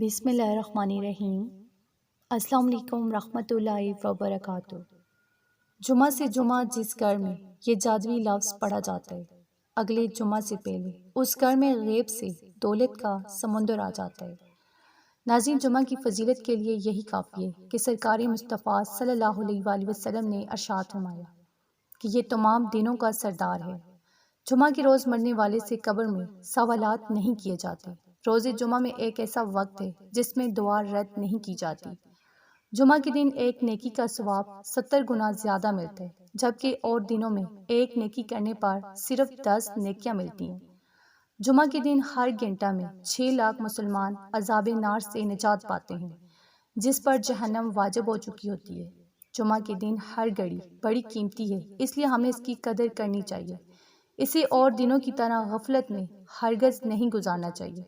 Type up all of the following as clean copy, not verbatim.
بسم اللہ الرحمن الرحیم۔ السلام علیکم ورحمۃ اللہ وبرکاتہ۔ جمعہ سے جمعہ جس گھر میں یہ جادوی لفظ پڑھا جاتا ہے، اگلے جمعہ سے پہلے اس گھر میں غیب سے دولت کا سمندر آ جاتا ہے۔ ناظرین، جمعہ کی فضیلت کے لیے یہی کافی ہے کہ سرکار مصطفیٰ صلی اللہ علیہ وآلہ وسلم نے ارشاد فرمایا کہ یہ تمام دنوں کا سردار ہے۔ جمعہ کے روز مرنے والے سے قبر میں سوالات نہیں کیے جاتے۔ روز جمعہ میں ایک ایسا وقت ہے جس میں دعا رد نہیں کی جاتی۔ جمعہ کے دن ایک نیکی کا ثواب 70 گنا زیادہ ملتا ہے، جبکہ اور دنوں میں ایک نیکی کرنے پر صرف 10 نیکیاں ملتی ہیں۔ جمعہ کے دن ہر گھنٹہ میں 6 لاکھ مسلمان عذاب نار سے نجات پاتے ہیں، جس پر جہنم واجب ہو چکی ہوتی ہے۔ جمعہ کے دن ہر گھڑی بڑی قیمتی ہے، اس لیے ہمیں اس کی قدر کرنی چاہیے۔ اسے اور دنوں کی طرح غفلت میں ہرگز نہیں گزارنا چاہیے،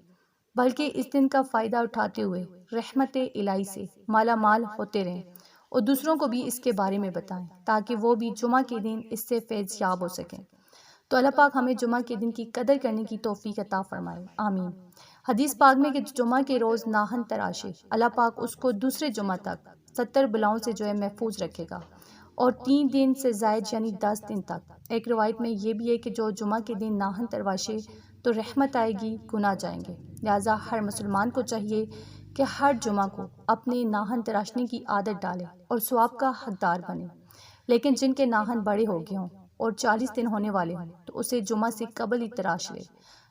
بلکہ اس دن کا فائدہ اٹھاتے ہوئے رحمت الہی سے مالا مال ہوتے رہیں اور دوسروں کو بھی اس کے بارے میں بتائیں تاکہ وہ بھی جمعہ کے دن اس سے فیض یاب ہو سکیں۔ تو اللہ پاک ہمیں جمعہ کے دن کی قدر کرنے کی توفیق عطا فرمائے، آمین۔ حدیث پاک میں کہ جمعہ کے روز ناہن تراشے، اللہ پاک اس کو دوسرے جمعہ تک 70 بلاؤں سے محفوظ رکھے گا، اور 3 دن سے زائد یعنی 10 دن تک۔ ایک روایت میں یہ بھی ہے کہ جو جمعہ کے دن ناہن تراشے تو رحمت آئے گی، گناہ جائیں گے۔ لہٰذا ہر مسلمان کو چاہیے کہ ہر جمعہ کو اپنے ناہن تراشنے کی عادت ڈالے اور ثواب کا حقدار بنے۔ لیکن جن کے ناہن بڑے ہو گئے ہوں اور 40 دن ہونے والے ہوں تو اسے جمعہ سے قبل ہی تراش لے،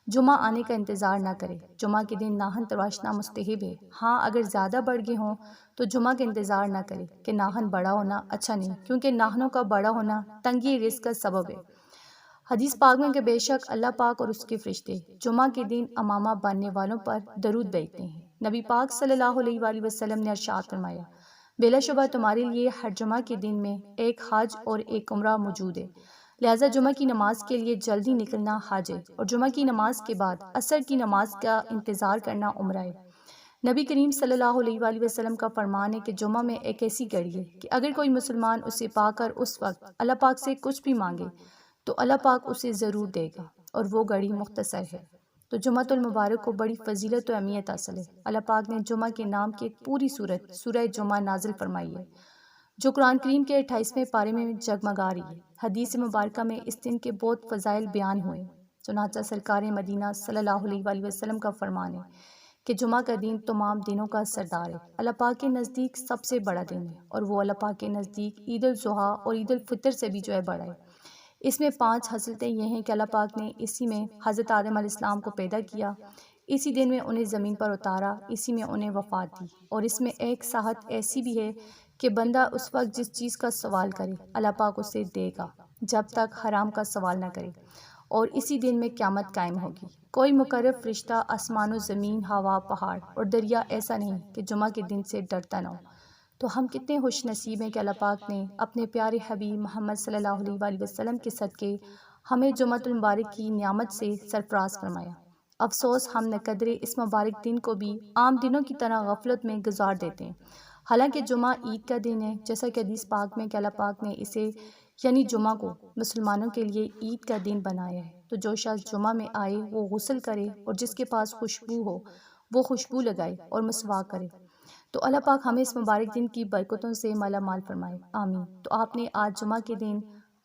جمعہ آنے کا انتظار نہ کرے۔ جمعہ کے دن ناہن تراشنا مستحب ہے، ہاں اگر زیادہ بڑھ گئے ہوں تو جمعہ کا انتظار نہ کرے کہ ناہن بڑا ہونا اچھا نہیں، کیونکہ ناہنوں کا بڑا ہونا تنگی رزق کا سبب ہے۔ حدیث پاک میں کہ بے شک اللہ پاک اور اس کے فرشتے جمعہ کے دن امامہ بننے والوں پر درود بھیجتے ہیں۔ نبی پاک صلی اللہ علیہ وآلہ وسلم نے ارشاد فرمایا، بلا شبہ تمہارے لیے ہر جمعہ کے دن میں ایک حج اور ایک عمرہ موجود ہے، لہٰذا جمعہ کی نماز کے لیے جلدی نکلنا حج ہے، اور جمعہ کی نماز کے بعد عصر کی نماز کا انتظار کرنا عمرہ ہے۔ نبی کریم صلی اللہ علیہ وآلہ وسلم کا فرمان ہے کہ جمعہ میں ایک ایسی گھڑی ہے کہ اگر کوئی مسلمان اسے پا کر اس وقت اللہ پاک سے کچھ بھی مانگے تو اللہ پاک اسے ضرور دے گا، اور وہ گھڑی مختصر ہے۔ تو جمعہ المبارک کو بڑی فضیلت و اہمیت حاصل ہے۔ اللہ پاک نے جمعہ کے نام کی ایک پوری سورت سورہ جمعہ نازل فرمائی ہے، جو قرآن کریم کے 28ویں پارے میں جگمگا رہی ہے۔ حدیث مبارکہ میں اس دن کے بہت فضائل بیان ہوئے، چنانچہ سرکار مدینہ صلی اللہ علیہ وآلہ وسلم کا فرمان ہے کہ جمعہ کا دن تمام دنوں کا سردار ہے، اللہ پاک کے نزدیک سب سے بڑا دن ہے، اور وہ اللہ پاک کے نزدیک عید الاضحیٰ اور عید الفطر سے بھی بڑا ہے۔ اس میں 5 حسرتیں یہ ہیں کہ اللہ پاک نے اسی میں حضرت آدم علیہ السلام کو پیدا کیا، اسی دن میں انہیں زمین پر اتارا، اسی میں انہیں وفات دی، اور اس میں ایک صحت ایسی بھی ہے کہ بندہ اس وقت جس چیز کا سوال کرے اللہ پاک اسے دے گا جب تک حرام کا سوال نہ کرے، اور اسی دن میں قیامت قائم ہوگی۔ کوئی مقرب فرشتہ آسمان و زمین، ہوا، پہاڑ اور دریا ایسا نہیں کہ جمعہ کے دن سے ڈرتا نہ ہو۔ تو ہم کتنے خوش نصیب ہیں کہ اللہ پاک نے اپنے پیارے حبیب محمد صلی اللہ علیہ وآلہ وسلم کے صدقے ہمیں جمعہ المبارک کی نعمت سے سرفراز فرمایا۔ افسوس ہم ناقدرے اس مبارک دن کو بھی عام دنوں کی طرح غفلت میں گزار دیتے ہیں، حالانکہ جمعہ عید کا دن ہے، جیسا کہ حدیث پاک میں کہ اللہ پاک نے اسے یعنی جمعہ کو مسلمانوں کے لیے عید کا دن بنایا ہے۔ تو جو شخص جمعہ میں آئے وہ غسل کرے، اور جس کے پاس خوشبو ہو وہ خوشبو لگائے اور مسواک کرے، تو اللہ پاک ہمیں اس مبارک دن کی برکتوں سے مالا مال فرمائے، آمین۔ تو آپ نے آج جمعہ کے دن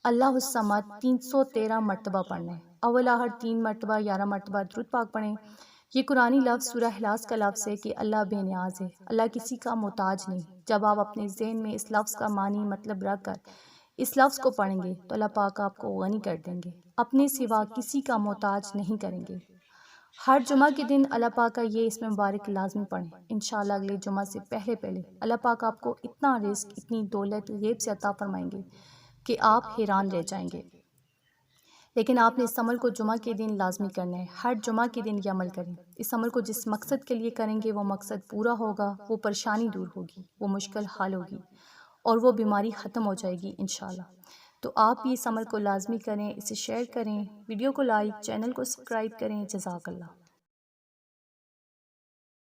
اللہ الصمد 313 مرتبہ پڑھنا ہے۔ اول آخر 3 مرتبہ 11 مرتبہ درود پاک پڑھیں۔ یہ قرآنی لفظ سورہ اخلاص کا لفظ ہے کہ اللہ بے نیاز ہے، اللہ کسی کا محتاج نہیں۔ جب آپ اپنے ذہن میں اس لفظ کا معنی مطلب رکھ کر اس لفظ کو پڑھیں گے تو اللہ پاک آپ کو غنی کر دیں گے، اپنے سوا کسی کا محتاج نہیں کریں گے۔ ہر جمعہ کے دن اللہ پاک کا یہ اسم مبارک لازمی پڑھیں، انشاءاللہ اگلے جمعہ سے پہلے اللہ پاک آپ کو اتنا رزق، اتنی دولت غیب سے عطا فرمائیں گے کہ آپ حیران رہ جائیں گے۔ لیکن آپ نے اس عمل کو جمعہ کے دن لازمی کرنا ہے، ہر جمعہ کے دن یہ عمل کریں۔ اس عمل کو جس مقصد کے لیے کریں گے وہ مقصد پورا ہوگا، وہ پریشانی دور ہوگی، وہ مشکل حل ہوگی، اور وہ بیماری ختم ہو جائے گی انشاءاللہ۔ تو آپ بھی اس عمل کو لازمی کریں، اسے شیئر کریں، ویڈیو کو لائک، چینل کو سبسکرائب کریں۔ جزاک اللہ۔